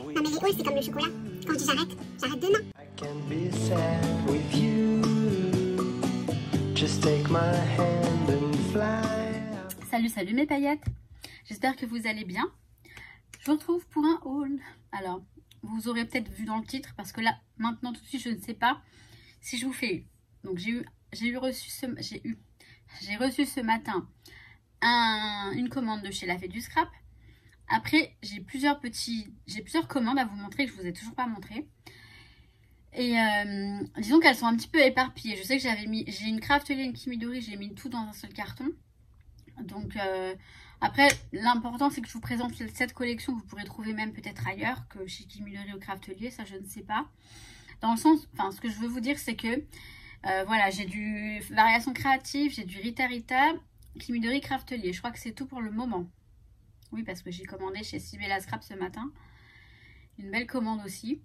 Non mais les halls c'est comme le chocolat. Quand tu j'arrête, j'arrête demain. I can be sad with you. Just take my hand and fly. Salut, salut mes paillettes. J'espère que vous allez bien. Je vous retrouve pour un haul. Alors, vous aurez peut-être vu dans le titre parce que là, maintenant tout de suite, je ne sais pas si je vous fais. Donc j'ai reçu ce matin une commande de chez La Fée du Scrap. Après, j'ai plusieurs commandes à vous montrer que je vous ai toujours pas montré. Et disons qu'elles sont un petit peu éparpillées. Je sais que j'ai une Craftly et une Kimidori, j'ai mis tout dans un seul carton. Donc après, l'important c'est que je vous présente cette collection que vous pourrez trouver même peut-être ailleurs que chez Kimidori ou Craftly, ça je ne sais pas. Dans le sens, enfin ce que je veux vous dire c'est que voilà, j'ai du Variation Créative, j'ai du Rita Rita, Kimidori, Craftly. Je crois que c'est tout pour le moment. Oui, parce que j'ai commandé chez Sibella Scrap ce matin. Une belle commande aussi.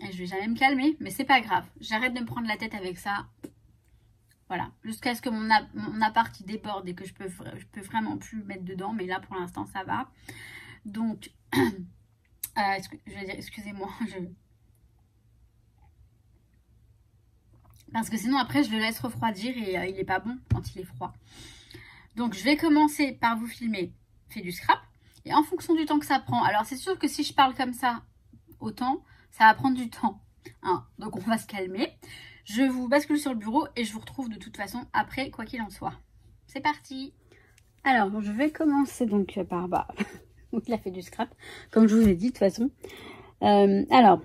Et je vais jamais me calmer, mais c'est pas grave. J'arrête de me prendre la tête avec ça. Voilà. Jusqu'à ce que mon appart il déborde et que je peux vraiment plus mettre dedans. Mais là, pour l'instant, ça va. Donc, je vais dire, excusez-moi. Parce que sinon, après, je le laisse refroidir et il est pas bon quand il est froid. Donc, je vais commencer par vous filmer Fait du Scrap. Et en fonction du temps que ça prend. Alors, c'est sûr que si je parle comme ça, autant, ça va prendre du temps. Hein, donc, on va se calmer. Je vous bascule sur le bureau et je vous retrouve de toute façon après, quoi qu'il en soit. C'est parti. Alors, je vais commencer donc par donc La Fée du Scrap, comme je vous ai dit de toute façon. Alors,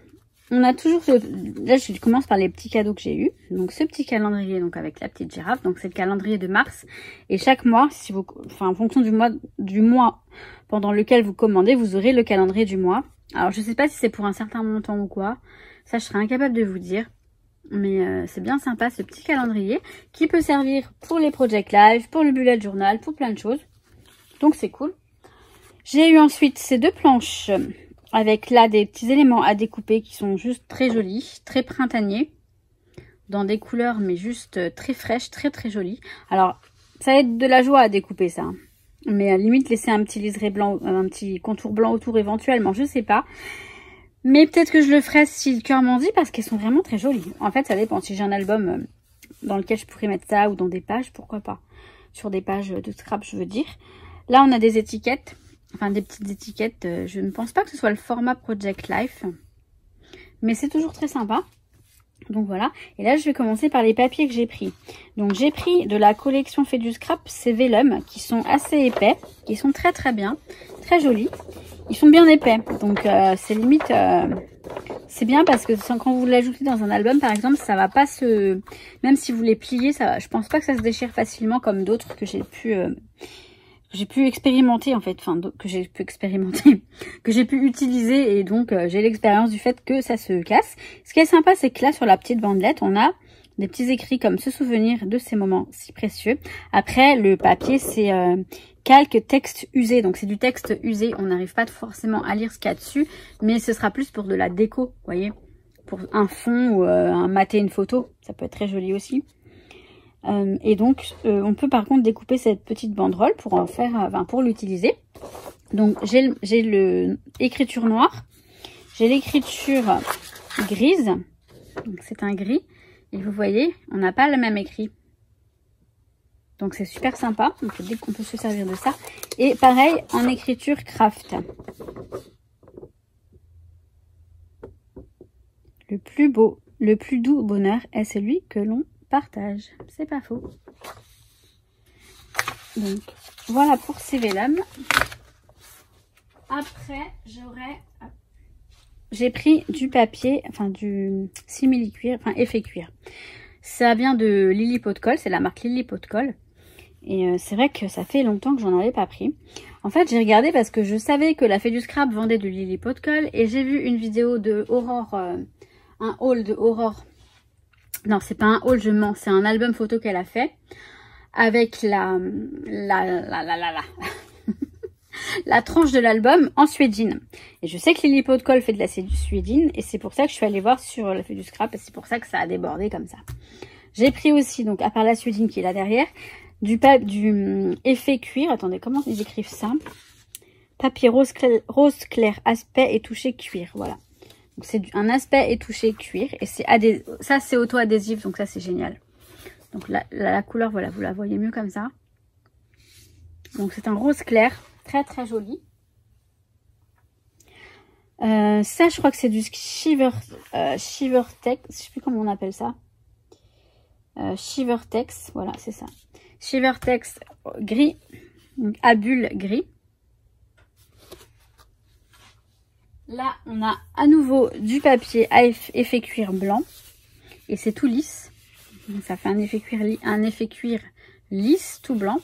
on a toujours là je commence par les petits cadeaux que j'ai eu. Donc ce petit calendrier donc avec la petite girafe, donc c'est le calendrier de mars et chaque mois si vous en fonction du mois pendant lequel vous commandez, vous aurez le calendrier du mois. Alors je sais pas si c'est pour un certain montant ou quoi. Ça je serais incapable de vous dire. Mais c'est bien sympa ce petit calendrier qui peut servir pour les project live, pour le bullet journal, pour plein de choses. Donc c'est cool. J'ai eu ensuite ces deux planches avec là des petits éléments à découper qui sont juste très jolis, très printaniers, dans des couleurs mais juste très fraîches, très très jolies. Alors ça va être de la joie à découper ça, mais à la limite laisser un petit liseré blanc, un petit contour blanc autour éventuellement, je sais pas. Mais peut-être que je le ferai si le cœur m'en dit parce qu'elles sont vraiment très jolies. En fait ça dépend, si j'ai un album dans lequel je pourrais mettre ça ou dans des pages, pourquoi pas. Sur des pages de scrap je veux dire. Là on a des étiquettes. Enfin, des petites étiquettes. Je ne pense pas que ce soit le format Project Life. Mais c'est toujours très sympa. Donc voilà. Et là, je vais commencer par les papiers que j'ai pris. Donc j'ai pris de la collection Fait du Scrap, ces vellum, qui sont assez épais. Qui sont très très bien. Très jolis. Ils sont bien épais. Donc c'est limite... c'est bien parce que quand vous l'ajoutez dans un album, par exemple, ça va pas se... Même si vous les pliez, ça va... je pense pas que ça se déchire facilement comme d'autres que j'ai pu expérimenter en fait, enfin que j'ai pu utiliser et donc j'ai l'expérience du fait que ça se casse. Ce qui est sympa, c'est que là sur la petite bandelette, on a des petits écrits comme se souvenir de ces moments si précieux. Après le papier c'est calque texte usé, donc c'est du texte usé, on n'arrive pas forcément à lire ce qu'il y a dessus, mais ce sera plus pour de la déco, vous voyez, pour un fond ou un mater une photo, ça peut être très joli aussi. Et donc on peut par contre découper cette petite banderole pour en faire, enfin pour l'utiliser. Donc j'ai l'écriture noire, j'ai l'écriture grise, donc c'est un gris et vous voyez on n'a pas le même écrit, donc c'est super sympa. Donc dès qu'on peut se servir de ça, et pareil en écriture craft. Le plus doux bonheur est celui que l'on partage, c'est pas faux. Donc voilà pour ces vellum. Après j'ai pris du papier, enfin du simili cuir, enfin effet cuir. Ça vient de Lily Pot de Colle, c'est la marque Lily Pot de Colle. Et c'est vrai que ça fait longtemps que j'en avais pas pris. En fait j'ai regardé parce que je savais que La Fée du Scrap vendait du Lily Pot de Colle et j'ai vu une vidéo de Aurore, un haul de Aurore. Non, c'est pas un haul, je mens, c'est un album photo qu'elle a fait avec la tranche de l'album en suédine. Et je sais que Lily Pot de Colle fait de la suédine et c'est pour ça que je suis allée voir sur La Fée du Scrap et c'est pour ça que ça a débordé comme ça. J'ai pris aussi, donc à part la suédine qui est là derrière, du effet cuir. Attendez, comment ils écrivent ça? Papier rose clair, aspect et touché cuir. Voilà. Donc c'est un aspect et touché cuir. Et c'est ça c'est auto-adhésif, donc ça c'est génial. Donc la couleur, voilà, vous la voyez mieux comme ça. Donc c'est un rose clair, très très joli. Ça je crois que c'est du Shiver Tex, je sais plus comment on appelle ça. Shiver Tex, voilà c'est ça. Shiver Tex gris, donc à bulles gris. Là on a à nouveau du papier à effet cuir blanc. Et c'est tout lisse. Donc ça fait un effet cuir lisse, tout blanc.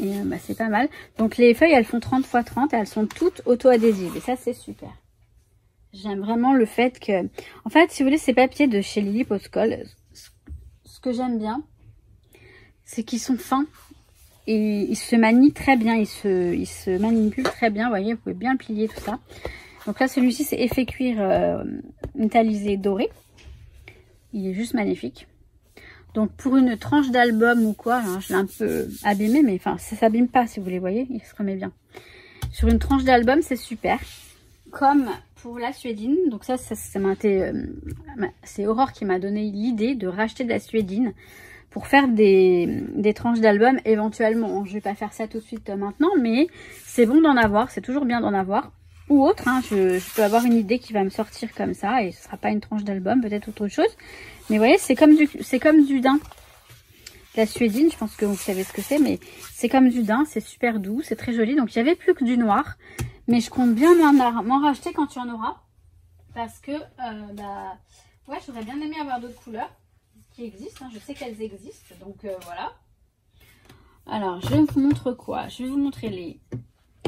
Et bah, c'est pas mal. Donc les feuilles, elles font 30 x 30 et elles sont toutes auto-adhésives. Et ça, c'est super. J'aime vraiment le fait que... En fait, si vous voulez, ces papiers de chez Lily Postcol, ce que j'aime bien, c'est qu'ils sont fins. Et ils se manient très bien. Ils se manipulent très bien. Vous voyez, vous pouvez bien le plier, tout ça. Donc là, celui-ci, c'est effet cuir métallisé doré. Il est juste magnifique. Donc pour une tranche d'album ou quoi, hein, je l'ai un peu abîmé, mais enfin ça s'abîme pas si vous les voyez, il se remet bien. Sur une tranche d'album, c'est super. Comme pour la suédine, donc ça m'a été... c'est Aurore qui m'a donné l'idée de racheter de la suédine pour faire des tranches d'album éventuellement. Je vais pas faire ça tout de suite maintenant, mais c'est bon d'en avoir, c'est toujours bien d'en avoir. Ou autre, hein, je peux avoir une idée qui va me sortir comme ça et ce sera pas une tranche d'album, peut-être autre chose. Mais vous voyez, c'est comme du daim. La suédine, je pense que vous savez ce que c'est, mais c'est comme du daim, c'est super doux, c'est très joli. Donc il n'y avait plus que du noir, mais je compte bien m'en racheter quand il y en aura. Parce que, ouais, j'aurais bien aimé avoir d'autres couleurs qui existent, hein, je sais qu'elles existent, donc voilà. Alors, je vous montre quoi? Je vais vous montrer les...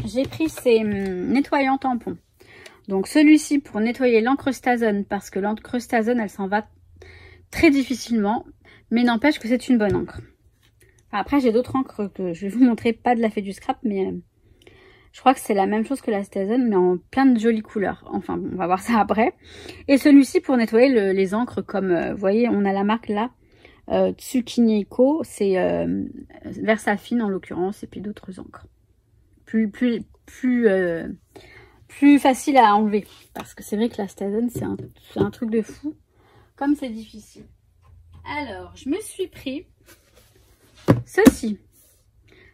J'ai pris ces nettoyants tampons. Donc celui-ci pour nettoyer l'encrustazone, parce que l'encrustazone, elle s'en va très difficilement, mais n'empêche que c'est une bonne encre. Après, j'ai d'autres encres que je vais vous montrer, pas de la Fée du Scrap, mais je crois que c'est la même chose que la Stazone, mais en plein de jolies couleurs. Enfin, bon, on va voir ça après. Et celui-ci pour nettoyer les encres, comme vous voyez, on a la marque là, Tsukineko, c'est Versafine en l'occurrence, et puis d'autres encres. Plus facile à enlever, parce que c'est vrai que la Stazone, c'est un truc de fou. Comme c'est difficile. Alors, je me suis pris ceci.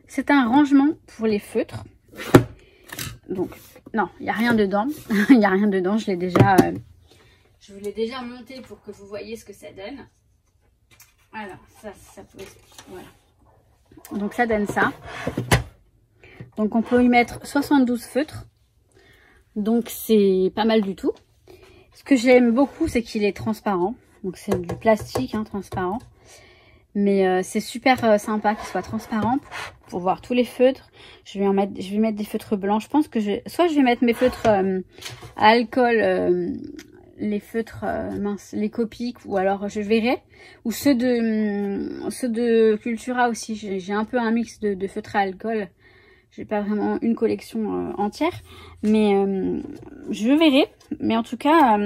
C'est un rangement pour les feutres. Donc, non, il n'y a rien dedans. Il n'y a rien dedans. Je vous l'ai déjà monté pour que vous voyez ce que ça donne. Alors, ça peut... Voilà. Donc, ça donne ça. Donc, on peut y mettre 72 feutres. Donc, c'est pas mal du tout. Ce que j'aime beaucoup, c'est qu'il est transparent. Donc c'est du plastique hein, transparent. Mais c'est super sympa qu'il soit transparent pour voir tous les feutres. Je vais mettre des feutres blancs. Je pense que soit je vais mettre mes feutres à alcool, les feutres minces, les Copic, ou alors je verrai. Ou ceux de Cultura aussi. J'ai un peu un mix de feutres à alcool. J'ai pas vraiment une collection entière, mais je verrai. Mais en tout cas,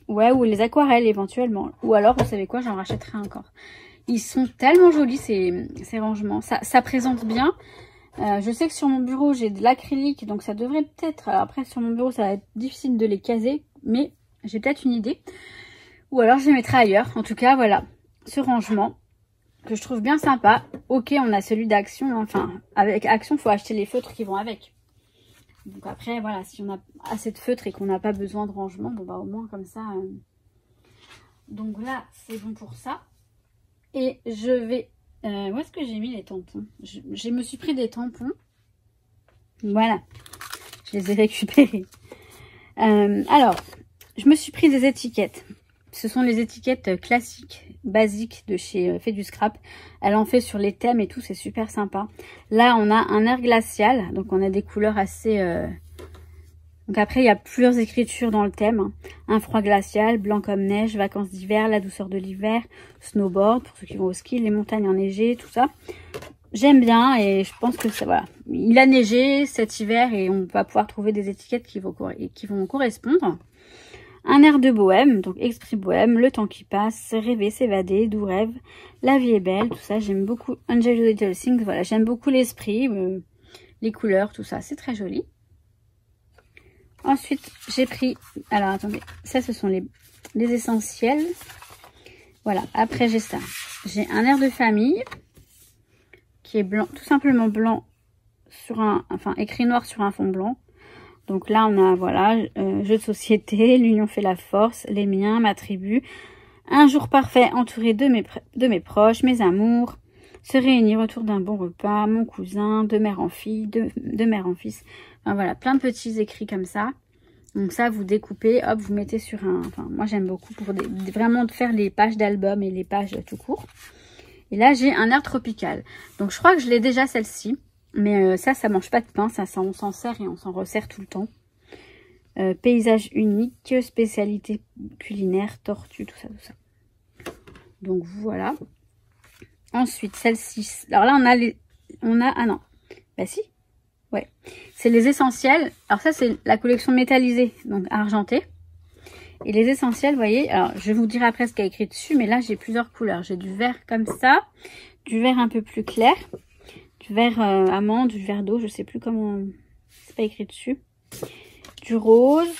ouais, ou les aquarelles éventuellement. Ou alors, vous savez quoi, j'en rachèterai encore. Ils sont tellement jolis ces rangements. Ça présente bien. Je sais que sur mon bureau, j'ai de l'acrylique, donc ça devrait peut-être... Après, sur mon bureau, ça va être difficile de les caser, mais j'ai peut-être une idée. Ou alors, je les mettrai ailleurs. En tout cas, voilà, ce rangement que je trouve bien sympa. Ok, on a celui d'Action. Enfin, avec Action, il faut acheter les feutres qui vont avec. Donc après, voilà, si on a assez de feutres et qu'on n'a pas besoin de rangement, bon bah au moins comme ça. Donc là, c'est bon pour ça. Et je vais... où est-ce que j'ai mis les tampons? Je me suis pris des tampons. Voilà, je les ai récupérés. Alors, je me suis pris des étiquettes. Ce sont les étiquettes classiques, basiques de chez Fée du Scrap. Elle en fait sur les thèmes et tout, c'est super sympa. Là, on a un air glacial, donc on a des couleurs assez... Donc après, il y a plusieurs écritures dans le thème. Hein. Un froid glacial, blanc comme neige, vacances d'hiver, la douceur de l'hiver, snowboard, pour ceux qui vont au ski, les montagnes enneigées, tout ça. J'aime bien et je pense que ça, voilà. Il a neigé cet hiver et on va pouvoir trouver des étiquettes qui vont correspondre. Un air de bohème, donc esprit bohème, le temps qui passe, rêver, s'évader, doux rêve, la vie est belle, tout ça, j'aime beaucoup. Angel Little Things, voilà, j'aime beaucoup l'esprit. les couleurs, tout ça. C'est très joli. Ensuite, j'ai pris... Alors, attendez. Ça, ce sont les essentiels. Voilà. Après, j'ai ça. J'ai un air de famille qui est blanc, tout simplement blanc sur un... Enfin, écrit noir sur un fond blanc. Donc là, on a, voilà, jeu de société, l'union fait la force, les miens, ma tribu. Un jour parfait entouré de mes proches, mes amours. Se réunir autour d'un bon repas, mon cousin, de mère en fille, de mère en fils. Enfin voilà, plein de petits écrits comme ça. Donc ça, vous découpez, hop, vous mettez sur un... Enfin, moi j'aime beaucoup pour vraiment de faire les pages d'album et les pages tout court. Et là, j'ai un air tropical. Donc je crois que je l'ai déjà celle-ci. Mais ça mange pas de pain, ça on s'en sert et on s'en resserre tout le temps. Paysage unique, spécialité culinaire, tortue, tout ça. Donc voilà. Ensuite, celle-ci. Alors là, ah non. Bah si. Ouais. C'est les essentiels. Alors ça, c'est la collection métallisée, donc argentée. Et les essentiels, vous voyez. Alors, je vous dirai après ce qu'il y a écrit dessus, mais là, j'ai plusieurs couleurs. J'ai du vert comme ça, du vert un peu plus clair, du vert amande, du vert d'eau, je sais plus comment. C'est pas écrit dessus. Du rose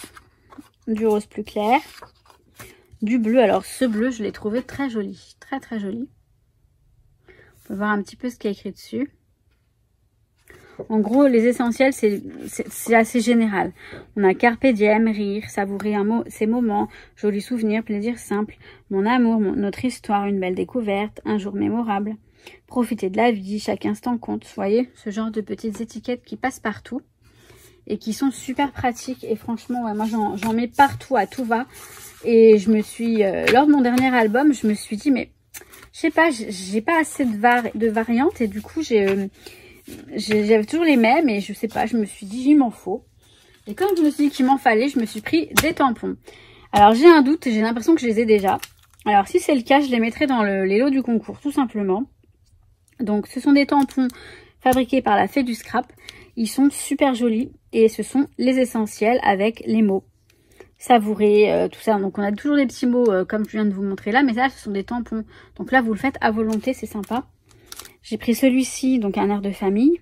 plus clair, du bleu. Alors, ce bleu, je l'ai trouvé très joli, très très joli. On peut voir un petit peu ce qu'il y a écrit dessus. En gros, les essentiels, c'est assez général. On a carpe diem, rire, savourer ces moments, jolis souvenirs, plaisir simple, mon amour, notre histoire, une belle découverte, un jour mémorable, profiter de la vie, chaque instant compte. Vous voyez, ce genre de petites étiquettes qui passent partout et qui sont super pratiques. Et franchement, ouais, moi, j'en mets partout, à tout va. Et je me suis, lors de mon dernier album, je me suis dit, mais je sais pas, j'ai pas assez de variantes et du coup j'avais toujours les mêmes et je sais pas, je me suis dit il m'en faut. Et quand je me suis dit qu'il m'en fallait, je me suis pris des tampons. Alors j'ai un doute, j'ai l'impression que je les ai déjà. Alors si c'est le cas, je les mettrai dans les lots du concours tout simplement. Donc ce sont des tampons fabriqués par la Fée du Scrap. Ils sont super jolis et ce sont les essentiels avec les mots. Savourer, tout ça. Donc on a toujours des petits mots comme je viens de vous montrer là, mais ça ce sont des tampons. Donc là vous le faites à volonté, c'est sympa. J'ai pris celui-ci, donc un air de famille.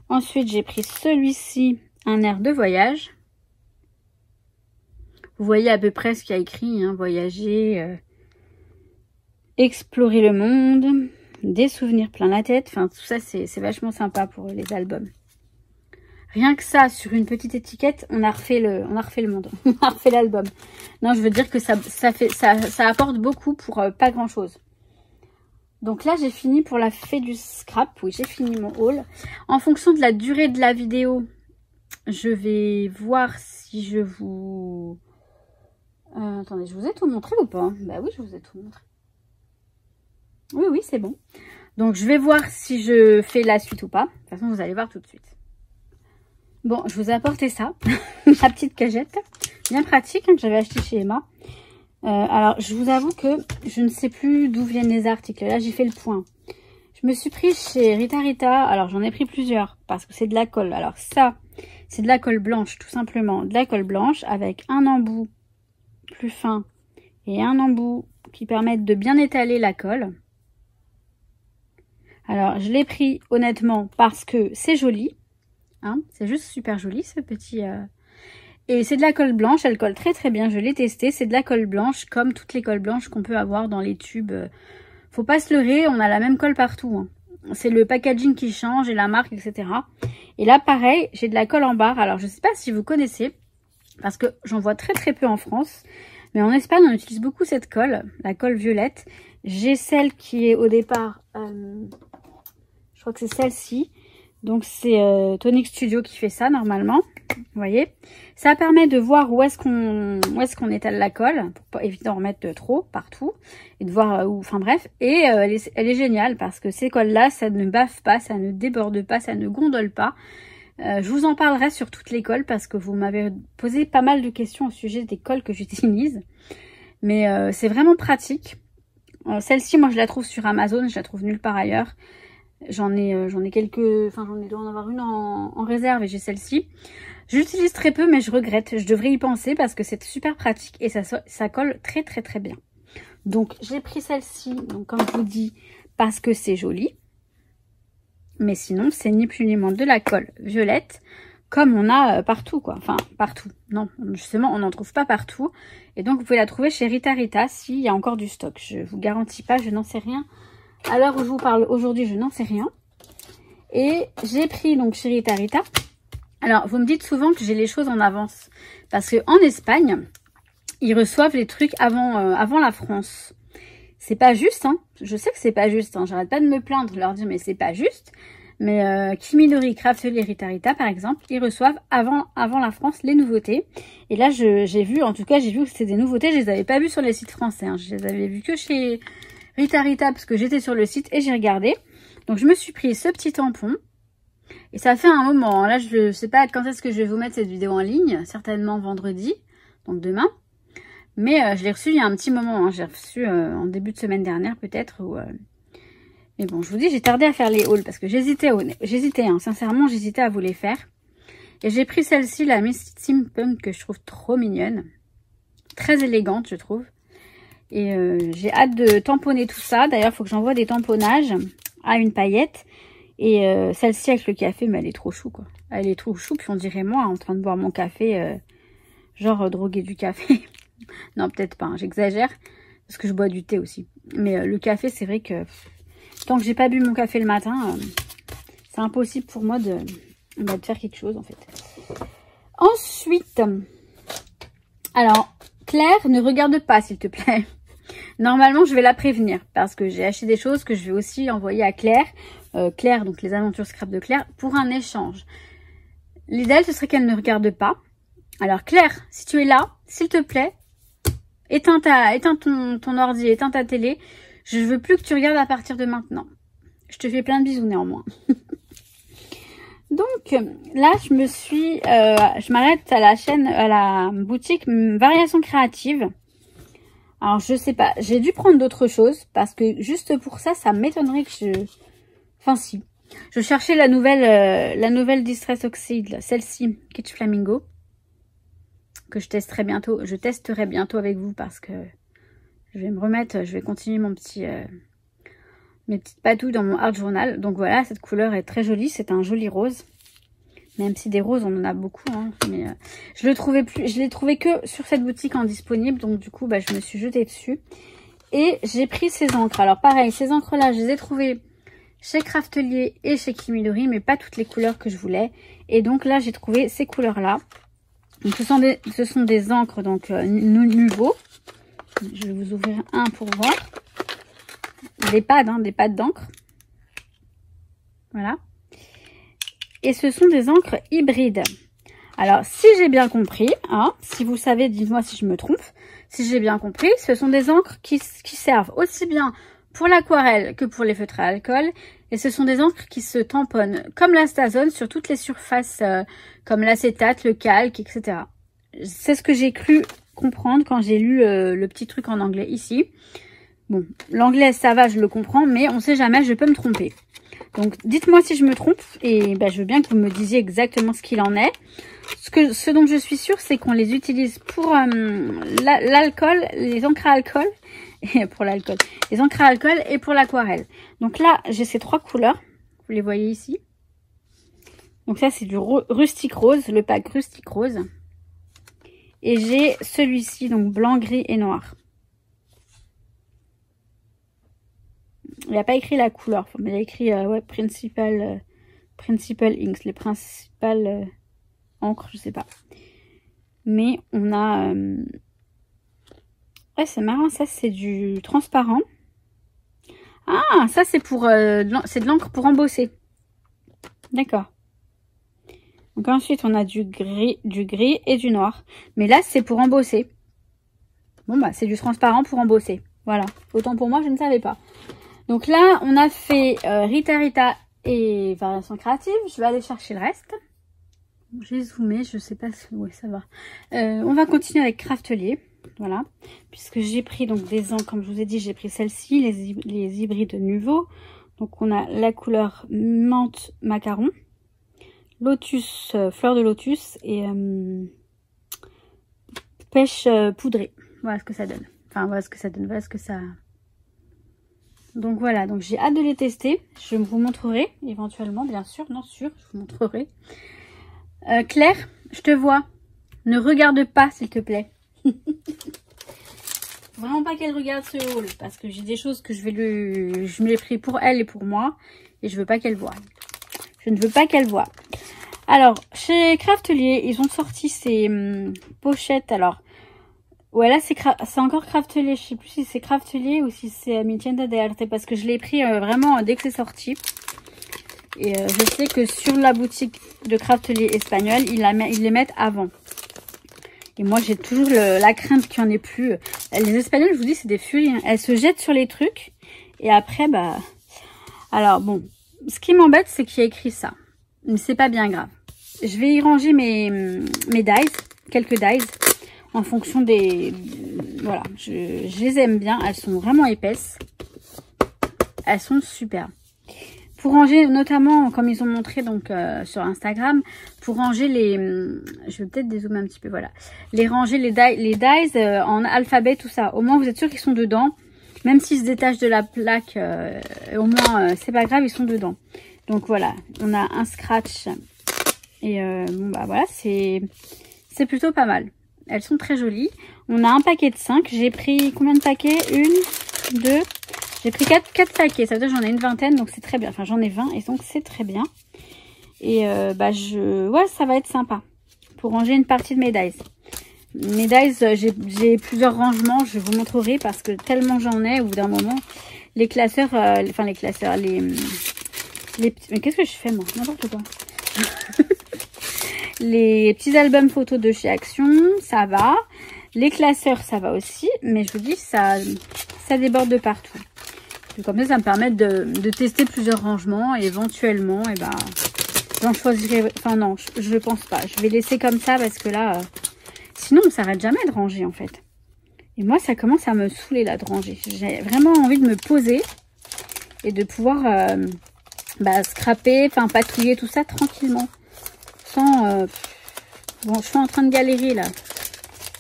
Ensuite j'ai pris celui-ci, un air de voyage. Vous voyez à peu près ce qu'il y a écrit, hein, voyager, explorer le monde, des souvenirs plein la tête. Enfin tout ça c'est vachement sympa pour les albums. Rien que ça, sur une petite étiquette, on a refait le monde. On a refait l'album. Non, je veux dire que ça apporte beaucoup pour pas grand chose. Donc là, j'ai fini pour la Fée du Scrap. Oui, j'ai fini mon haul. En fonction de la durée de la vidéo, je vais voir si je vous... attendez, je vous ai tout montré ou pas? Bah oui, je vous ai tout montré. Oui, c'est bon. Donc, je vais voir si je fais la suite ou pas. De toute façon, vous allez voir tout de suite. Bon, je vous ai apporté ça, ma petite cagette, bien pratique, hein, que j'avais acheté chez Emma. Alors, je vous avoue que je ne sais plus d'où viennent les articles. Là, j'ai fait le point. Je me suis pris chez Rita. Alors, j'en ai pris plusieurs parce que c'est de la colle. Alors, ça, c'est de la colle blanche, tout simplement. De la colle blanche avec un embout plus fin et un embout qui permettent de bien étaler la colle. Alors, je l'ai pris honnêtement parce que c'est joli. Hein, c'est juste super joli ce petit... Et c'est de la colle blanche, elle colle très très bien, je l'ai testé. C'est de la colle blanche comme toutes les colles blanches qu'on peut avoir dans les tubes. Faut pas se leurrer, on a la même colle partout. Hein. C'est le packaging qui change et la marque, etc. Et là pareil, j'ai de la colle en barre. Alors je sais pas si vous connaissez, parce que j'en vois très très peu en France. Mais en Espagne on utilise beaucoup cette colle, la colle violette. J'ai celle qui est au départ, je crois que c'est celle-ci. Donc c'est Tonic Studio qui fait ça normalement, vous voyez. Ça permet de voir où est-ce qu'on étale la colle, pour pas éviter d'en remettre trop partout, et de voir où, enfin bref. Et elle est géniale parce que ces colles-là, ça ne baffe pas, ça ne déborde pas, ça ne gondole pas. Je vous en parlerai sur toutes les colles parce que vous m'avez posé pas mal de questions au sujet des colles que j'utilise. Mais c'est vraiment pratique. Celle-ci, moi je la trouve sur Amazon, je la trouve nulle part ailleurs. J'en ai quelques, enfin j'en ai dû en avoir une en réserve et j'ai celle-ci. J'utilise très peu mais je regrette, je devrais y penser parce que c'est super pratique et ça colle très très très bien. Donc j'ai pris celle-ci, donc comme je vous dis, parce que c'est joli. Mais sinon, c'est ni plus ni moins de la colle violette, comme on a partout, quoi. Enfin, partout. Non, justement, on n'en trouve pas partout. Et donc, vous pouvez la trouver chez Rita Rita s'il y a encore du stock. Je vous garantis pas, je n'en sais rien. À l'heure où je vous parle aujourd'hui, je n'en sais rien. Et j'ai pris donc chez Rita Rita. Alors, vous me dites souvent que j'ai les choses en avance. Parce que en Espagne, ils reçoivent les trucs avant la France. C'est pas juste, hein. Je sais que c'est pas juste, hein. J'arrête pas de me plaindre, de leur dire, mais c'est pas juste. Mais Kimidori, Craftelier, Rita Rita, par exemple, ils reçoivent avant la France les nouveautés. Et là, j'ai vu, en tout cas, j'ai vu que c'était des nouveautés. Je les avais pas vues sur les sites français, hein. Je les avais vues que chez Rita Rita, parce que j'étais sur le site et j'ai regardé. Donc, je me suis pris ce petit tampon. Et ça fait un moment. Là, je sais pas quand est-ce que je vais vous mettre cette vidéo en ligne. Certainement vendredi, donc demain. Mais je l'ai reçu il y a un petit moment. Hein. J'ai reçu en début de semaine dernière peut-être. Mais bon, je vous dis, j'ai tardé à faire les hauls parce que j'hésitais, hein. Sincèrement, j'hésitais à vous les faire. Et j'ai pris celle-ci, la Miss Steampunk, que je trouve trop mignonne. Très élégante, je trouve. Et j'ai hâte de tamponner tout ça. D'ailleurs, il faut que j'envoie des tamponnages à une paillette. Et celle-ci avec le café, mais elle est trop chou, quoi. Elle est trop chou, puis on dirait moi en train de boire mon café, genre droguer du café. Non, peut-être pas, hein, j'exagère, parce que je bois du thé aussi. Mais le café, c'est vrai que tant que j'ai pas bu mon café le matin, c'est impossible pour moi de faire quelque chose, en fait. Ensuite, alors, Claire, ne regarde pas, s'il te plaît. Normalement, je vais la prévenir, parce que j'ai acheté des choses que je vais aussi envoyer à Claire. Claire, donc les aventures scrap de Claire, pour un échange. L'idéal, ce serait qu'elle ne regarde pas. Alors, Claire, si tu es là, s'il te plaît, éteins ton ordi, éteins ta télé. Je veux plus que tu regardes à partir de maintenant. Je te fais plein de bisous néanmoins. Donc, là, je m'arrête à la boutique Variations Créatives. Alors, je sais pas, j'ai dû prendre d'autres choses parce que juste pour ça, ça m'étonnerait que je... Enfin, si. Je cherchais la nouvelle Distress Oxide, celle-ci, Kitsch Flamingo, que je testerai bientôt avec vous parce que je vais continuer mes petites patouilles dans mon art journal. Donc voilà, cette couleur est très jolie, c'est un joli rose. Même si des roses, on en a beaucoup, hein, mais je l'ai trouvé que sur cette boutique en disponible, donc du coup, bah, je me suis jetée dessus. Et j'ai pris ces encres. Alors pareil, ces encres-là, je les ai trouvées chez Craftelier et chez Kimidori, mais pas toutes les couleurs que je voulais. Et donc là, j'ai trouvé ces couleurs-là. Donc ce sont des encres donc Nuvo. Je vais vous ouvrir un pour voir. Des pads, hein, des pads d'encre. Voilà. Et ce sont des encres hybrides. Alors, si j'ai bien compris, hein, si vous savez, dites-moi si je me trompe. Si j'ai bien compris, ce sont des encres qui servent aussi bien pour l'aquarelle que pour les feutres à alcool. Et ce sont des encres qui se tamponnent comme la Stazone sur toutes les surfaces comme l'acétate, le calque, etc. C'est ce que j'ai cru comprendre quand j'ai lu le petit truc en anglais ici. Bon, l'anglais ça va, je le comprends, mais on sait jamais, je peux me tromper. Donc dites-moi si je me trompe et ben, je veux bien que vous me disiez exactement ce qu'il en est. Ce dont je suis sûre, c'est qu'on les utilise pour l'alcool, les encres à alcool, et pour l'alcool, les encres à alcool et pour l'aquarelle. Donc là, j'ai ces trois couleurs, vous les voyez ici. Donc ça, c'est du rustique rose, le pack rustique rose. Et j'ai celui-ci, donc blanc, gris et noir. Il n'y a pas écrit la couleur, mais il y a écrit ouais, principal inks, les principales encres, je sais pas. Mais on a... ouais, c'est marrant, ça c'est du transparent. Ah, ça c'est pour c'est de l'encre pour embosser. D'accord. Donc ensuite on a du gris et du noir. Mais là c'est pour embosser. Bon bah c'est du transparent pour embosser. Voilà. Autant pour moi, je ne savais pas. Donc là, on a fait Rita Rita et Variations Créatives. Je vais aller chercher le reste. J'ai zoomé, je sais pas si... ouais, ça va. On va continuer avec Craftelier. Voilà. Puisque j'ai pris donc des encres, comme je vous ai dit, j'ai pris celle-ci, les hybrides Nuvo. Donc on a la couleur menthe macaron, lotus, fleur de lotus et pêche poudrée. Voilà ce que ça donne. Enfin, voilà ce que ça donne. Voilà ce que ça... Donc voilà, donc j'ai hâte de les tester. Je vous montrerai éventuellement, bien sûr, non sûr, je vous montrerai. Claire, je te vois. Ne regarde pas, s'il te plaît. Vraiment pas qu'elle regarde ce haul, parce que j'ai des choses que je me l'ai pris pour elle et pour moi, et je veux pas qu'elle voie. Je ne veux pas qu'elle voie. Alors, chez Craftelier, ils ont sorti ces pochettes. Alors, ouais, là, c'est encore Craftelier. Je sais plus si c'est Craftelier ou si c'est Mi Tienda de Arte, parce que je l'ai pris vraiment dès que c'est sorti. Et je sais que sur la boutique de Craftelier espagnol, ils les mettent avant. Et moi, j'ai toujours la crainte qu'il n'y en ait plus. Les Espagnols, je vous dis, c'est des furies. Hein. Elles se jettent sur les trucs. Et après, bah... Alors, bon. Ce qui m'embête, c'est qu'il y a écrit ça. Mais c'est pas bien grave. Je vais y ranger mes dies. Quelques dies. En fonction des... Voilà. Je les aime bien. Elles sont vraiment épaisses. Elles sont super. Pour ranger, notamment, comme ils ont montré donc sur Instagram, pour ranger les... Je vais peut-être dézoomer un petit peu, voilà. Ranger les dies en alphabet, tout ça. Au moins, vous êtes sûr qu'ils sont dedans. Même s'ils se détachent de la plaque, au moins, c'est pas grave, ils sont dedans. Donc voilà, on a un scratch. Et bon, bah voilà, c'est plutôt pas mal. Elles sont très jolies. On a un paquet de 5. J'ai pris combien de paquets? 1, 2... J'ai pris 4 paquets, ça veut dire que j'en ai une vingtaine, donc c'est très bien. Enfin, j'en ai 20 et donc c'est très bien. Et bah ouais, ça va être sympa pour ranger une partie de mes dies. Mes dies, j'ai plusieurs rangements, je vous montrerai parce que tellement j'en ai, au bout d'un moment, les classeurs, enfin les classeurs, mais qu'est-ce que je fais moi? N'importe quoi. Les petits albums photos de chez Action, ça va. Les classeurs, ça va aussi, mais je vous dis, ça déborde de partout. Comme ça me permet de tester plusieurs rangements et éventuellement, et ben, j'en choisirai. Enfin non, je pense pas. Je vais laisser comme ça parce que là, sinon on s'arrête jamais de ranger en fait. Et moi, ça commence à me saouler là de ranger. J'ai vraiment envie de me poser et de pouvoir scraper, enfin patouiller tout ça tranquillement, sans. Bon, je suis en train de galérer là.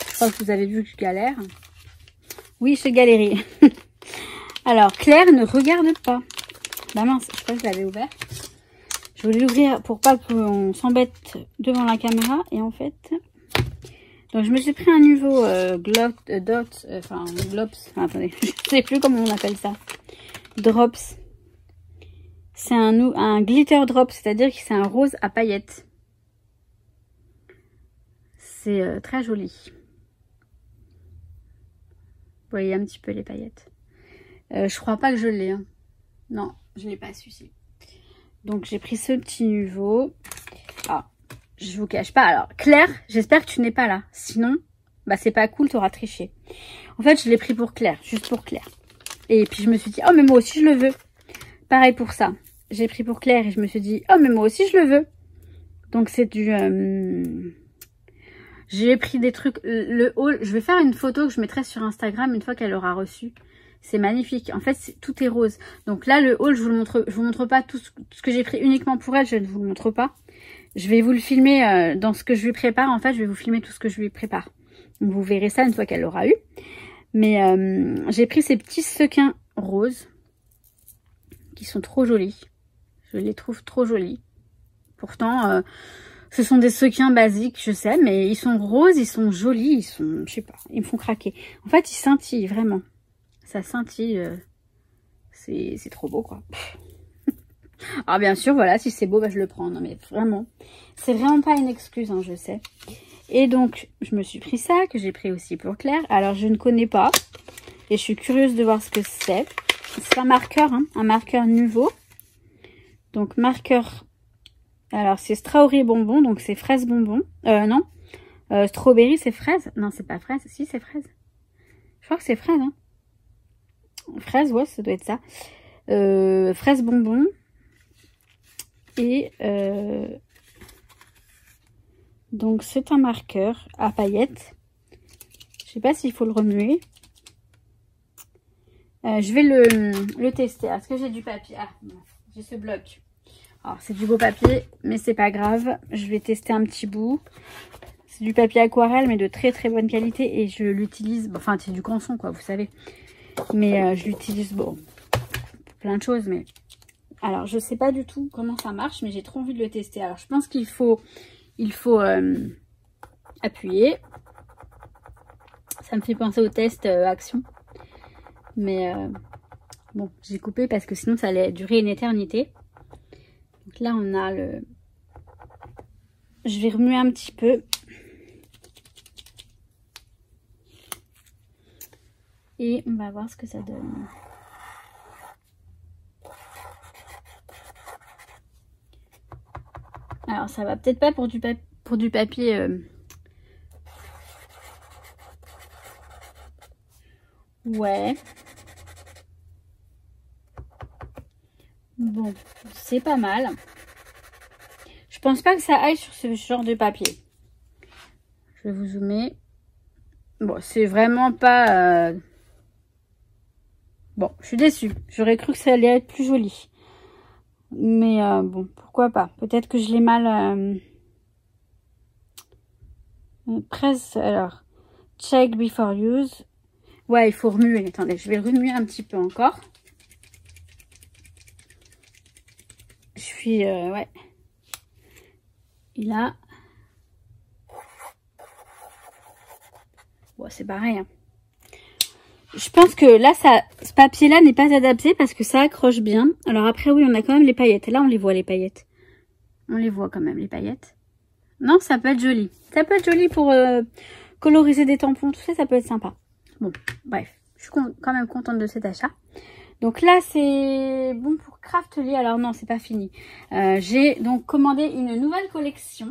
Je crois que vous avez vu que je galère. Oui, je galérais. Alors, Claire ne regarde pas. Bah mince, je crois que je l'avais ouvert. Je voulais l'ouvrir pour pas qu'on s'embête devant la caméra. Et en fait... Donc, je me suis pris un nouveau glops. Attendez, je sais plus comment on appelle ça. Drops. C'est un glitter drop, c'est-à-dire que c'est un rose à paillettes. C'est très joli. Vous voyez un petit peu les paillettes. Je crois pas que je l'ai. Hein. Non, je l'ai pas celui-ci. Donc j'ai pris ce petit nouveau. Ah, je vous cache pas. Alors Claire, j'espère que tu n'es pas là. Sinon, bah c'est pas cool, tu auras triché. En fait, je l'ai pris pour Claire, juste pour Claire. Et puis je me suis dit, oh mais moi aussi je le veux. Pareil pour ça. J'ai pris pour Claire et je me suis dit, oh mais moi aussi je le veux. Donc c'est du... J'ai pris des trucs... Le haul, je vais faire une photo que je mettrai sur Instagram une fois qu'elle aura reçu. C'est magnifique. En fait, tout est rose. Donc là, le haul, je vous montre pas tout ce que j'ai pris uniquement pour elle. Je ne vous le montre pas. Je vais vous le filmer dans ce que je lui prépare. En fait, je vais vous filmer tout ce que je lui prépare. Donc, vous verrez ça une fois qu'elle l'aura eu. Mais j'ai pris ces petits sequins roses qui sont trop jolis. Je les trouve trop jolis. Pourtant, ce sont des sequins basiques, je sais. Mais ils sont roses, ils sont jolis. Ils sont, je sais pas, ils me font craquer. En fait, ils scintillent vraiment. Ça scintille, c'est trop beau quoi. Alors bien sûr, voilà, si c'est beau, bah, je le prends. Non mais vraiment, c'est vraiment pas une excuse, hein, je sais. Et donc, je me suis pris ça, que j'ai pris aussi pour Claire. Alors, je ne connais pas, et je suis curieuse de voir ce que c'est. C'est un marqueur, hein, un marqueur nouveau. Donc, marqueur, alors c'est strawberry bonbon, donc c'est fraise bonbon. Non, strawberry c'est fraise. Non, c'est pas fraise, si c'est fraise. Je crois que c'est fraise, hein. Fraise, ouais, ça doit être ça. Fraise bonbon. Et donc c'est un marqueur à paillettes. Je sais pas s'il faut le remuer. Je vais le tester. Est-ce que j'ai du papier? Ah, j'ai ce bloc. Alors c'est du beau papier, mais c'est pas grave. Je vais tester un petit bout. C'est du papier aquarelle, mais de très très bonne qualité. Et je l'utilise, enfin c'est du canson quoi, vous savez. Mais je l'utilise, bon, plein de choses, mais... Alors, je sais pas du tout comment ça marche, mais j'ai trop envie de le tester. Alors, je pense qu'il faut... appuyer. Ça me fait penser au test action. Mais bon, j'ai coupé parce que sinon ça allait durer une éternité. Donc là, on a le... Je vais remuer un petit peu. Et on va voir ce que ça donne. Alors, ça va peut-être pas pour du papier... Ouais. Bon, c'est pas mal. Je pense pas que ça aille sur ce genre de papier. Je vais vous zoomer. Bon, c'est vraiment pas... Bon, je suis déçue. J'aurais cru que ça allait être plus joli. Mais bon, pourquoi pas. Peut-être que je l'ai mal... Presse, alors. Check before use. Ouais, il faut remuer. Attendez, je vais remuer un petit peu encore. Je suis... ouais. Et là... Bon, c'est pareil. Hein. Je pense que là, ce papier-là n'est pas adapté parce que ça accroche bien. Alors après, oui, on a quand même les paillettes. Et là, on les voit, les paillettes. On les voit quand même, les paillettes. Non, ça peut être joli. Ça peut être joli pour coloriser des tampons, tout ça, ça peut être sympa. Bon, bref, je suis quand même contente de cet achat. Donc là, c'est bon pour Craftly. Alors non, c'est pas fini. J'ai donc commandé une nouvelle collection.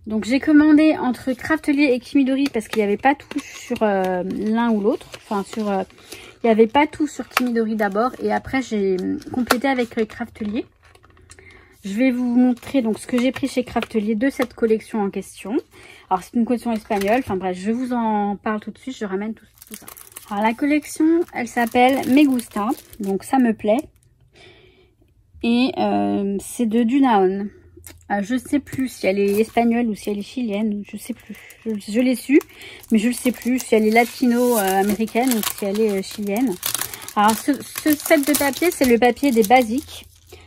Donc j'ai commandé entre Craftly et Kimidori parce qu'il n'y avait pas tout sur l'un ou l'autre. Enfin, sur il n'y avait pas tout sur Kimidori d'abord. Et après, j'ai complété avec Craftly. Je vais vous montrer donc ce que j'ai pris chez Craftly de cette collection en question. Alors c'est une collection espagnole. Enfin bref, je vous en parle tout de suite. Je ramène tout ça. Alors la collection, elle s'appelle Me Gusta. Donc ça me plaît. Et c'est de Dunaon. Je sais plus si elle est espagnole ou si elle est chilienne. Je sais plus. Je l'ai su, mais je ne sais plus si elle est latino-américaine ou si elle est chilienne. Alors ce set de papier, c'est le papier des basiques.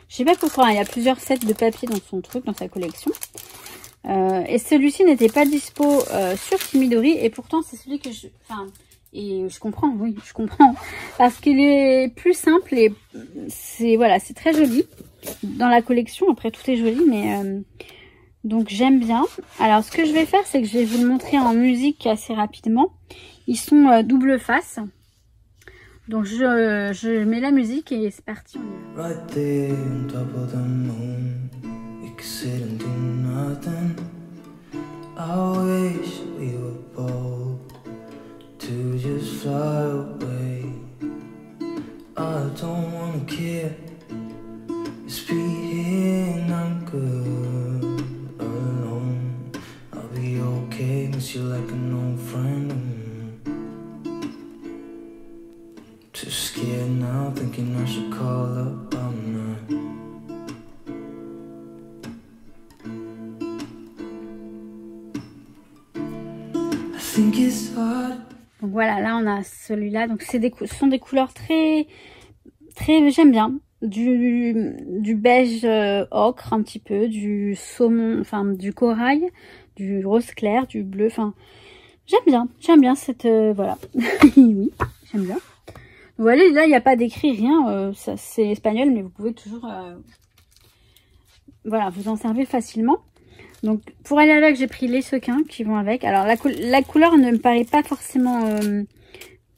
Je sais pas pourquoi, hein, il y a plusieurs sets de papier dans son truc, dans sa collection. Et celui-ci n'était pas dispo sur Kimidori. Et pourtant, c'est celui que je... Enfin, et je comprends, oui, je comprends. Parce qu'il est plus simple et c'est voilà, c'est très joli dans la collection. Après, tout est joli, mais... donc, j'aime bien. Alors, ce que je vais faire, c'est que je vais vous le montrer en musique assez rapidement. Ils sont double face. Donc je mets la musique et c'est parti. Right there on top of the moon, we could sit and do nothing. I wish we were bold to just fly away. I don't wanna care. Just be here and I'm good alone. I'll be okay, miss you like an old friend. Too scared now, thinking I should call up all night. I think it's hard. Donc voilà, là on a celui-là. Donc ce sont des couleurs très j'aime bien. Du beige ocre un petit peu, du saumon, enfin du corail, du rose clair, du bleu. Enfin, j'aime bien cette voilà. Oui, j'aime bien. Voilà, là, il n'y a pas d'écrit, rien. C'est espagnol, mais vous pouvez toujours... voilà, vous en servir facilement. Donc, pour aller avec, j'ai pris les sequins qui vont avec. Alors, la couleur ne me paraît pas forcément...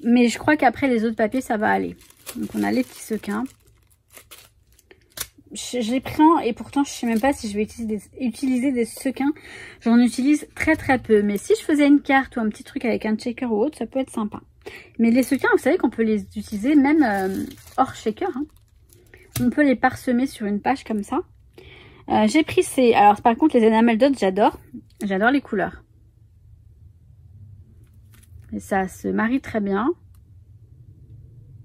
mais je crois qu'après, les autres papiers, ça va aller. Donc, on a les petits sequins. Je les prends et pourtant, je ne sais même pas si je vais utiliser des sequins. J'en utilise très peu. Mais si je faisais une carte ou un petit truc avec un checker ou autre, ça peut être sympa. Mais les sequins, vous savez qu'on peut les utiliser même hors shaker. Hein. On peut les parsemer sur une page comme ça. J'ai pris ces... Alors par contre, les enamel dots, j'adore. J'adore les couleurs. Et ça se marie très bien.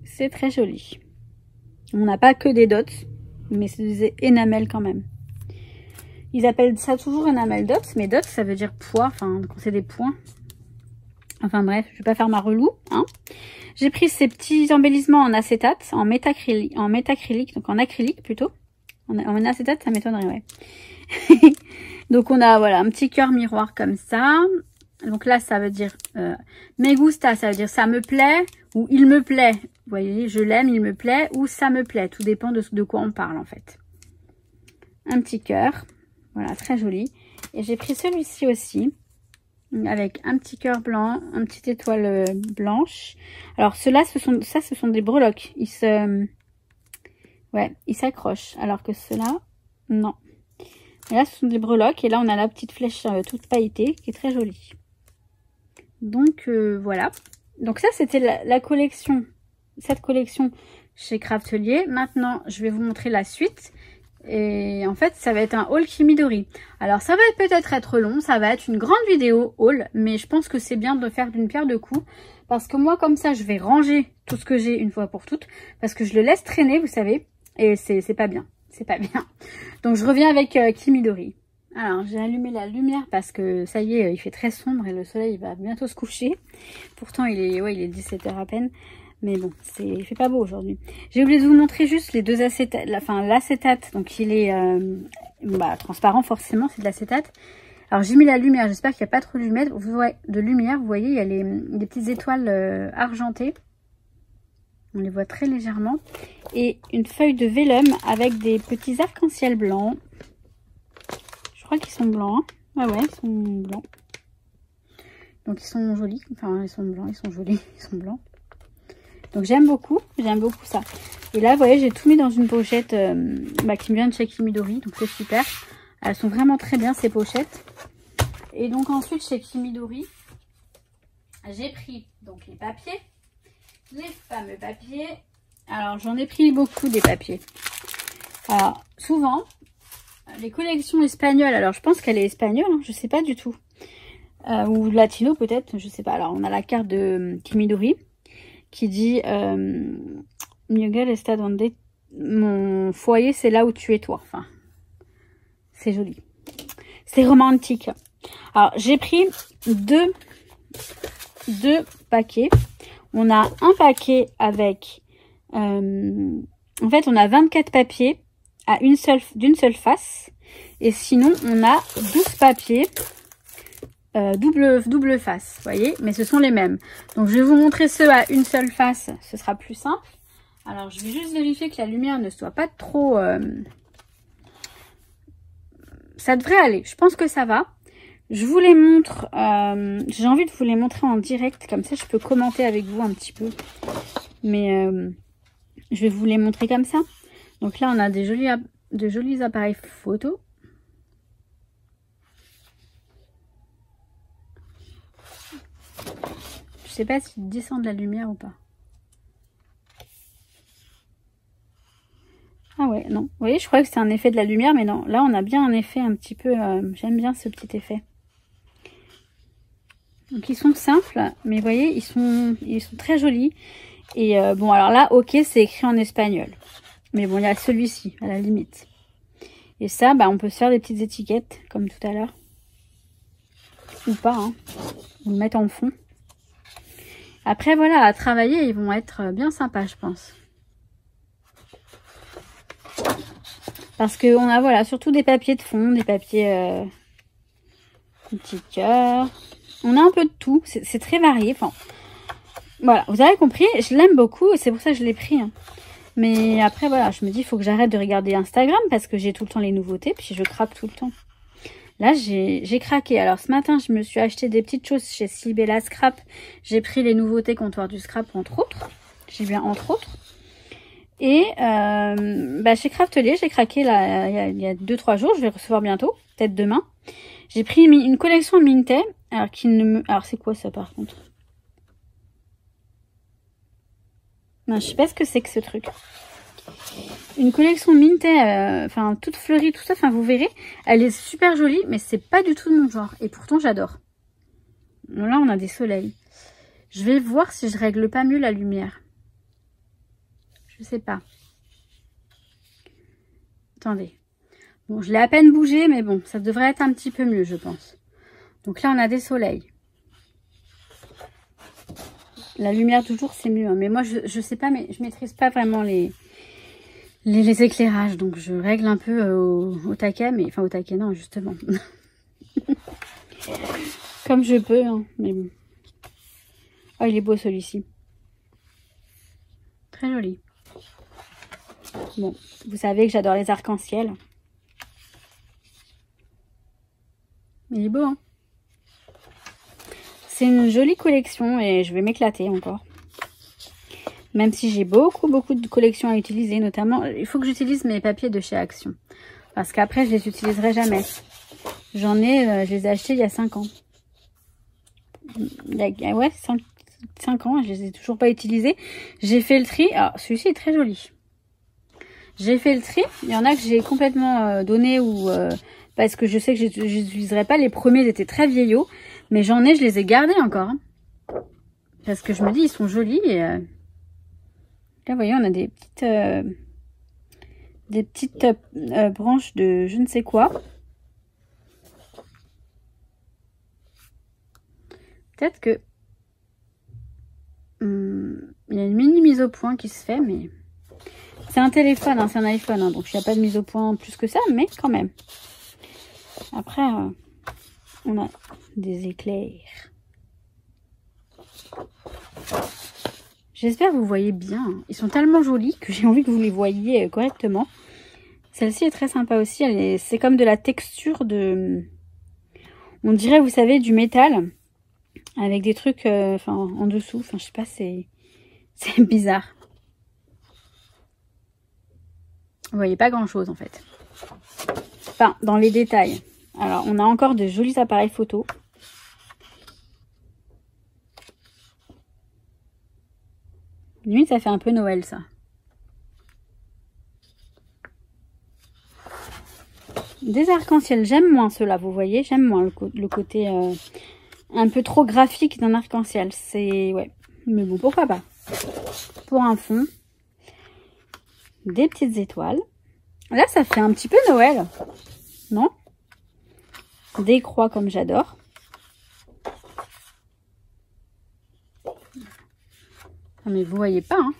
C'est très joli. On n'a pas que des dots, mais c'est des enamel quand même. Ils appellent ça toujours enamel dots, mais dots, ça veut dire poids. Enfin, quand c'est des points. Enfin bref, je vais pas faire ma relou, hein. J'ai pris ces petits embellissements en acétate, en métacrylique, donc en acrylique plutôt. En acétate, ça m'étonnerait, ouais. Donc on a, voilà, un petit cœur miroir comme ça. Donc là, ça veut dire me gusta, ça veut dire ça me plaît ou il me plaît. Vous voyez, je l'aime, il me plaît ou ça me plaît. Tout dépend de quoi on parle en fait. Un petit cœur, voilà, très joli. Et j'ai pris celui-ci aussi, avec un petit cœur blanc, un petit étoile blanche. Alors ceux-là, ce sont des breloques. Ils s'accrochent. Alors que ceux-là, non. Et là, ce sont des breloques. Et là, on a la petite flèche toute pailletée qui est très jolie. Donc, voilà. Donc ça, c'était la collection. Cette collection chez Craftelier. Maintenant, je vais vous montrer la suite. Et en fait, ça va être un haul Kimidori. Alors, ça va peut-être être long. Ça va être une grande vidéo haul. Mais je pense que c'est bien de faire d'une pierre deux coups. Parce que moi, comme ça, je vais ranger tout ce que j'ai une fois pour toutes. Parce que je le laisse traîner, vous savez. Et c'est pas bien. C'est pas bien. Donc, je reviens avec Kimidori. Alors, j'ai allumé la lumière parce que ça y est, il fait très sombre et le soleil va bientôt se coucher. Pourtant, il est 17 h à peine. Mais bon, il fait pas beau aujourd'hui. J'ai oublié de vous montrer juste les deux acétates. L'acétate, donc il est transparent forcément, c'est de l'acétate. Alors, j'ai mis la lumière. J'espère qu'il n'y a pas trop de lumière. Vous voyez, il y a des petites étoiles argentées. On les voit très légèrement. Et une feuille de vélum avec des petits arcs-en-ciel blancs. Je crois qu'ils sont blancs. Hein. Ouais, ils sont blancs. Donc ils sont jolis. Enfin, ils sont blancs, ils sont jolis, ils sont blancs. Donc j'aime beaucoup ça. Et là, vous voyez, j'ai tout mis dans une pochette qui me vient de chez Kimidori. Donc c'est super. Elles sont vraiment très bien ces pochettes. Et donc ensuite, chez Kimidori, j'ai pris donc les papiers. Les fameux papiers. Alors, j'en ai pris beaucoup des papiers. Alors, souvent, les collections espagnoles, alors je pense qu'elle est espagnole, hein, je sais pas du tout. Ou latino peut-être, je sais pas. Alors, on a la carte de Kimidori qui dit Miguel está donde... Mon foyer, c'est là où tu es toi. Enfin, c'est joli. C'est romantique. Alors, j'ai pris deux paquets. On a un paquet avec... en fait, on a 24 papiers à d'une seule face. Et sinon, on a 12 papiers double face. Vous voyez, mais ce sont les mêmes. Donc, je vais vous montrer ceux à une seule face. Ce sera plus simple. Alors, je vais juste vérifier que la lumière ne soit pas trop... Ça devrait aller. Je pense que ça va. Je vous les montre, j'ai envie de vous les montrer en direct, comme ça je peux commenter avec vous un petit peu. Mais je vais vous les montrer comme ça. Donc là on a de jolis appareils photo. Je sais pas s'ils descendent la lumière ou pas. Ah ouais, non. Vous voyez, je crois que c'est un effet de la lumière, mais non. Là on a bien un effet un petit peu, j'aime bien ce petit effet. Donc ils sont simples, mais vous voyez, ils sont très jolis. Et bon, alors là, ok, c'est écrit en espagnol. Mais bon, il y a celui-ci, à la limite. Et ça, on peut se faire des petites étiquettes, comme tout à l'heure. Ou pas, hein. On le met en fond. Après, voilà, à travailler, ils vont être bien sympas, je pense. Parce qu'on a, voilà, surtout des papiers de fond, des papiers... petits cœurs... On a un peu de tout, c'est très varié. Enfin, voilà, vous avez compris, je l'aime beaucoup et c'est pour ça que je l'ai pris. Hein. Mais après, voilà, je me dis, il faut que j'arrête de regarder Instagram parce que j'ai tout le temps les nouveautés, puis je craque tout le temps. Là, j'ai craqué. Alors, ce matin, je me suis acheté des petites choses chez Sibella Scrap. J'ai pris les nouveautés Comptoir du Scrap, entre autres. J'ai bien entre autres. Et chez Craftelier, j'ai craqué là, il y a 2-3 jours. Je vais recevoir bientôt, peut-être demain. J'ai pris une collection de Minté. Alors, c'est quoi ça, par contre? Non, je sais pas ce que c'est que ce truc. Une collection Minté, toute fleurie, tout ça. Enfin, vous verrez, elle est super jolie, mais c'est pas du tout de mon genre. Et pourtant, j'adore. Là, on a des soleils. Je vais voir si je règle pas mieux la lumière. Je sais pas. Attendez. Bon, je l'ai à peine bougé, mais bon, ça devrait être un petit peu mieux, je pense. Donc là, on a des soleils. La lumière du jour, c'est mieux. Hein. Mais moi, je sais pas, mais je maîtrise pas vraiment les éclairages. Donc, je règle un peu au taquet. Mais enfin, au taquet, non, justement. Comme je peux. Hein, mais bon. Oh, il est beau celui-ci. Très joli. Bon, vous savez que j'adore les arcs-en-ciel. Il est beau, hein. C'est une jolie collection et je vais m'éclater encore. Même si j'ai beaucoup de collections à utiliser, notamment, il faut que j'utilise mes papiers de chez Action. Parce qu'après, je les utiliserai jamais. J'en ai, je les ai achetés il y a 5 ans. Ouais, 5 ans, je les ai toujours pas utilisés. J'ai fait le tri. Alors, celui-ci est très joli. J'ai fait le tri. Il y en a que j'ai complètement donné ou parce que je sais que je n'utiliserai pas. Les premiers étaient très vieillots. Mais j'en ai, je les ai gardés encore. Hein. Parce que je me dis, ils sont jolis. Et là, vous voyez, on a des petites branches de je ne sais quoi. Peut-être que il y a une mini mise au point qui se fait, mais c'est un téléphone, hein, c'est un iPhone, hein, donc il n'y a pas de mise au point plus que ça, mais quand même. Après, on a des éclairs. J'espère que vous voyez bien. Ils sont tellement jolis que j'ai envie que vous les voyiez correctement. Celle-ci est très sympa aussi. C'est comme de la texture de... On dirait, vous savez, du métal. Avec des trucs en dessous. Enfin, je sais pas, c'est bizarre. Vous voyez pas grand-chose, en fait. Enfin, dans les détails. Alors, on a encore de jolis appareils photo. Limite, ça fait un peu Noël, ça. Des arcs-en-ciel, j'aime moins ceux-là, vous voyez. J'aime moins le côté un peu trop graphique d'un arc-en-ciel. C'est... ouais. Mais bon, pourquoi pas. Pour un fond. Des petites étoiles. Là, ça fait un petit peu Noël. Non? Des croix comme j'adore. Ah, mais vous voyez pas, hein.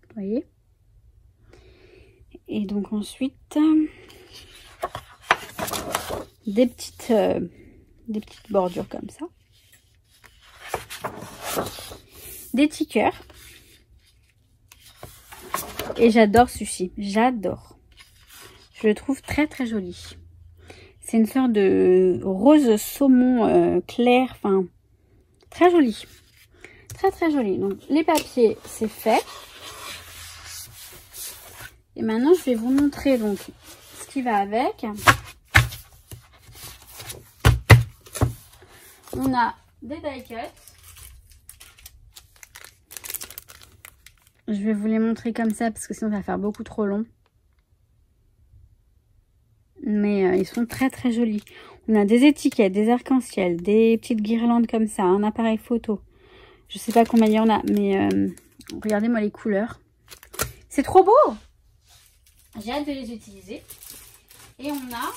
Vous voyez? Et donc ensuite, des petites bordures comme ça. Des tickers. Et j'adore celui-ci. J'adore. Je le trouve très très joli. C'est une sorte de rose saumon clair. Enfin, très joli. Très très joli. Donc les papiers, c'est fait. Et maintenant, je vais vous montrer donc ce qui va avec. On a des die cuts. Je vais vous les montrer comme ça parce que sinon ça va faire beaucoup trop long. Mais ils sont très très jolis. On a des étiquettes, des arcs-en-ciel, des petites guirlandes comme ça, un appareil photo. Je sais pas combien il y en a, mais regardez-moi les couleurs. C'est trop beau! J'ai hâte de les utiliser. Et on a...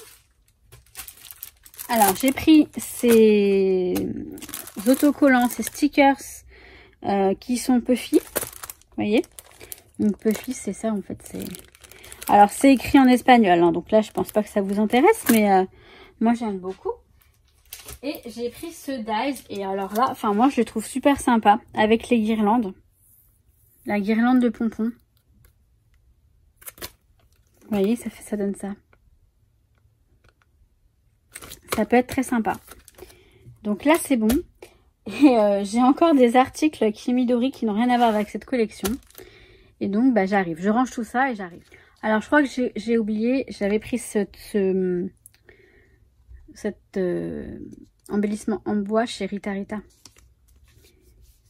Alors, j'ai pris ces autocollants, ces stickers qui sont Puffy. Vous voyez? Donc, Puffy, c'est ça, en fait. Alors, c'est écrit en espagnol. Hein, donc là, je pense pas que ça vous intéresse. Mais moi, j'aime beaucoup. Et j'ai pris ce Dies. Et alors là, enfin, moi, je le trouve super sympa. Avec les guirlandes. La guirlande de pompons. Vous voyez, ça donne ça. Ça peut être très sympa. Donc là, c'est bon. Et j'ai encore des articles Kimidori qui n'ont rien à voir avec cette collection. Et donc, bah, j'arrive. Je range tout ça et j'arrive. Alors, je crois que j'ai oublié. J'avais pris cet embellissement en bois chez Rita Rita.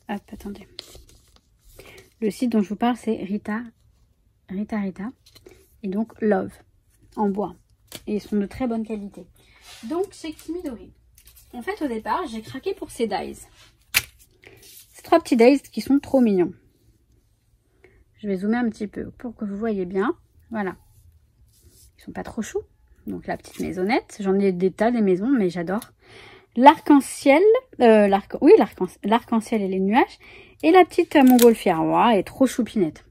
Hop, attendez. Le site dont je vous parle, c'est Rita Rita. Et donc Love en bois. Et ils sont de très bonne qualité. Donc chez Kimidori. En fait au départ j'ai craqué pour ces dies. Ces 3 petits dies qui sont trop mignons. Je vais zoomer un petit peu pour que vous voyez bien. Voilà. Ils sont pas trop choux. Donc la petite maisonnette. J'en ai des tas des maisons mais j'adore. l'arc-en-ciel, l'arc-en-ciel et les nuages, et la petite montgolfière. Wow, elle est trop choupinette.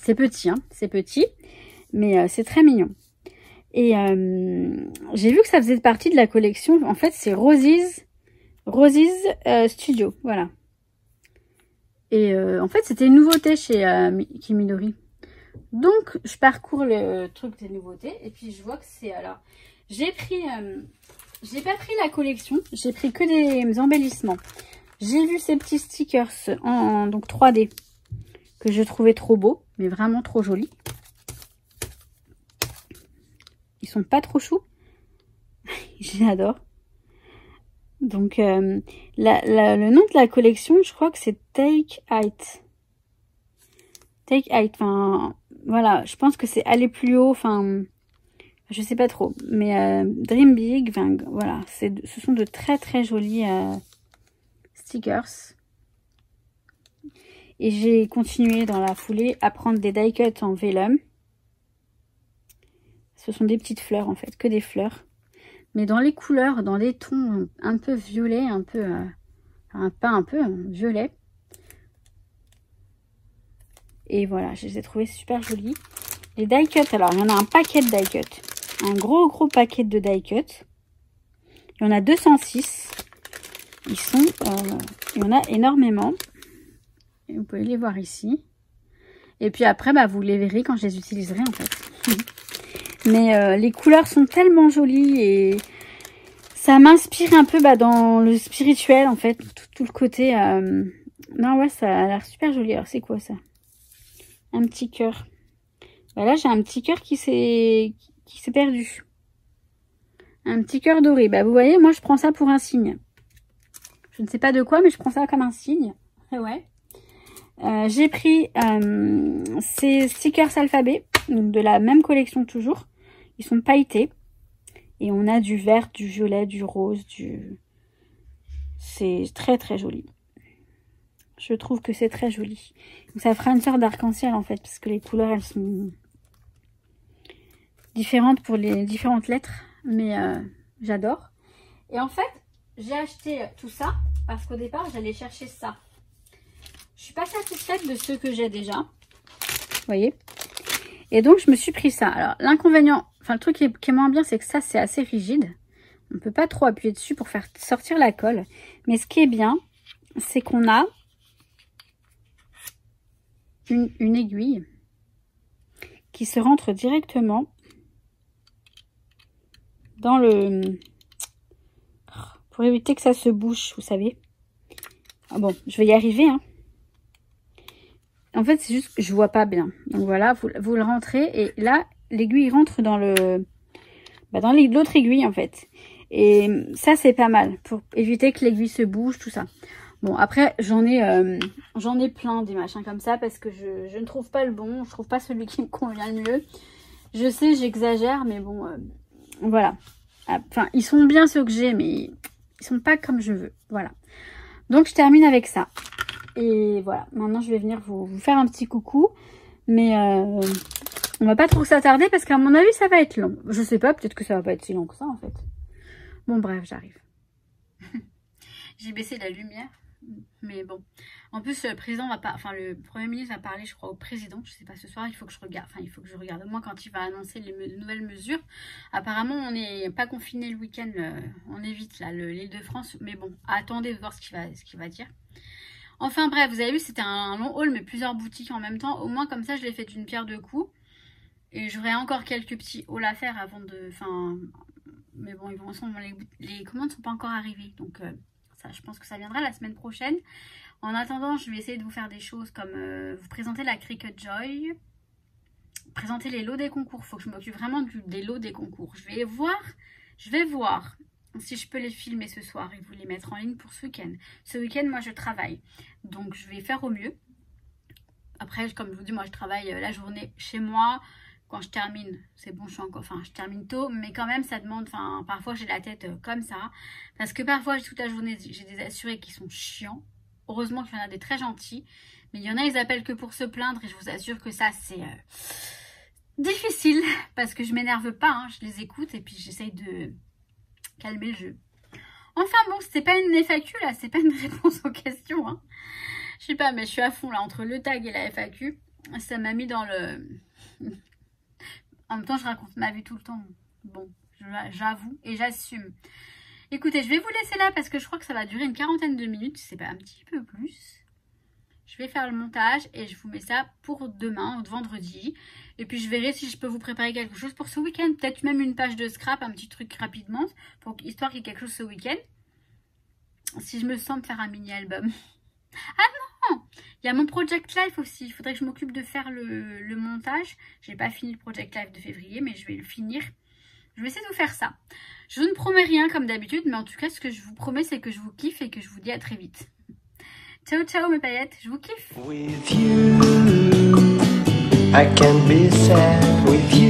C'est petit, hein, c'est petit, mais c'est très mignon. Et j'ai vu que ça faisait partie de la collection. En fait, c'est Rosie's Studio, voilà. Et en fait, c'était une nouveauté chez Kimidori. Donc, je parcours le truc des nouveautés et puis je vois que c'est... Alors, j'ai pas pris la collection, j'ai pris que des embellissements. J'ai vu ces petits stickers donc 3D que je trouvais trop beaux, mais vraiment trop jolis. Ils sont pas trop choux. J'adore. Donc, le nom de la collection, je crois que c'est Take Height. Take Height, enfin, voilà, je pense que c'est aller plus haut, enfin, je sais pas trop. Mais Dream Big, enfin, voilà, ce sont de très très jolis stickers. Et j'ai continué dans la foulée à prendre des die cuts en vellum. Ce sont des petites fleurs en fait, que des fleurs. Mais dans les couleurs, dans des tons un peu violets, un peu... pas un peu, violet. Et voilà, je les ai trouvés super jolis. Les die cuts, alors il y en a un paquet de die cuts. Un gros paquet de die cuts. Il y en a 206. Ils sont... il y en a énormément. Et vous pouvez les voir ici. Et puis après, bah, vous les verrez quand je les utiliserai en fait. Mais les couleurs sont tellement jolies et ça m'inspire un peu dans le spirituel en fait. Tout le côté... Non ouais, ça a l'air super joli. Alors c'est quoi ça? Un petit cœur. Bah là j'ai un petit cœur qui s'est perdu. Un petit cœur doré. Bah vous voyez, moi je prends ça pour un signe. Je ne sais pas de quoi, mais je prends ça comme un signe. Ouais. J'ai pris ces stickers alphabet, donc de la même collection toujours. Ils sont pailletés. Et on a du vert, du violet, du rose, C'est très très joli. Je trouve que c'est très joli. Donc ça fera une sorte d'arc-en-ciel en fait, parce que les couleurs elles sont différentes pour les différentes lettres. Mais j'adore. Et en fait, j'ai acheté tout ça parce qu'au départ j'allais chercher ça. Je suis pas satisfaite de ceux que j'ai déjà. Vous voyez? Et donc je me suis pris ça. Alors l'inconvénient, enfin le truc qui est moins bien, c'est que ça c'est assez rigide. On ne peut pas trop appuyer dessus pour faire sortir la colle. Mais ce qui est bien, c'est qu'on a une aiguille qui se rentre directement dans le... Pour éviter que ça se bouche, vous savez. Ah bon, je vais y arriver, hein. En fait, c'est juste que je vois pas bien. Donc voilà, vous le rentrez et là, l'aiguille rentre dans dans l'autre aiguille en fait. Et ça, c'est pas mal pour éviter que l'aiguille se bouge, tout ça. Bon, après, j'en ai plein des machins comme ça parce que je ne trouve pas le bon. Je trouve pas celui qui me convient le mieux. Je sais, j'exagère, mais bon, voilà. Enfin, ils sont bien ceux que j'ai, mais ils sont pas comme je veux. Voilà. Donc, je termine avec ça. Et voilà, maintenant je vais venir vous faire un petit coucou. Mais on va pas trop s'attarder parce qu'à mon avis ça va être long. Je sais pas, peut-être que ça va pas être si long que ça en fait. Bon bref, j'arrive. J'ai baissé la lumière. Mais bon. En plus le président va pas... Enfin le Premier ministre va parler je crois au président. Je sais pas ce soir, il faut que je regarde. Enfin il faut que je regarde au moins quand il va annoncer les nouvelles mesures. Apparemment on n'est pas confiné le week-end. On évite là l'Île-de-France. Mais bon, attendez de voir ce qu'il va dire. Enfin bref, vous avez vu, c'était un long haul, mais plusieurs boutiques en même temps. Au moins, comme ça, je l'ai fait d'une pierre deux coups. Et j'aurai encore quelques petits hauls à faire avant de... Enfin, mais bon, les commandes ne sont pas encore arrivées. Donc, ça, je pense que ça viendra la semaine prochaine. En attendant, je vais essayer de vous faire des choses comme vous présenter la Cricut Joy. Présenter les lots des concours. Il faut que je m'occupe vraiment des lots des concours. Je vais voir si je peux les filmer ce soir et vous les mettre en ligne pour ce week-end. Ce week-end, moi, je travaille. Donc, je vais faire au mieux. Après, comme je vous dis, moi, je travaille la journée chez moi. Quand je termine, c'est bon, je termine tôt. Mais quand même, ça demande... Enfin, parfois, j'ai la tête comme ça. Parce que parfois, toute la journée, j'ai des assurés qui sont chiants. Heureusement qu'il y en a des très gentils. Mais il y en a, ils appellent que pour se plaindre. Et je vous assure que ça, c'est... difficile. Parce que je m'énerve pas. Hein, je les écoute et puis j'essaye de... calmer le jeu. Enfin bon, c'est pas une FAQ là, c'est pas une réponse aux questions. Hein. Je sais pas, mais je suis à fond là, entre le tag et la FAQ. Ça m'a mis dans le... En même temps, je raconte ma vie tout le temps. Bon, j'avoue et j'assume. Écoutez, je vais vous laisser là parce que je crois que ça va durer une quarantaine de minutes. C'est pas un petit peu plus. Je vais faire le montage et je vous mets ça pour demain, vendredi. Et puis je verrai si je peux vous préparer quelque chose pour ce week-end. Peut-être même une page de scrap, un petit truc rapidement, histoire qu'il y ait quelque chose ce week-end. Si je me sens de faire un mini-album. Ah non! Il y a mon Project Life aussi. Il faudrait que je m'occupe de faire le montage. J'ai pas fini le Project Life de février, mais je vais le finir. Je vais essayer de vous faire ça. Je ne promets rien comme d'habitude, mais en tout cas, ce que je vous promets, c'est que je vous kiffe et que je vous dis à très vite. Ciao, ciao mes paillettes, je vous kiffe. With you, I can be sad with you.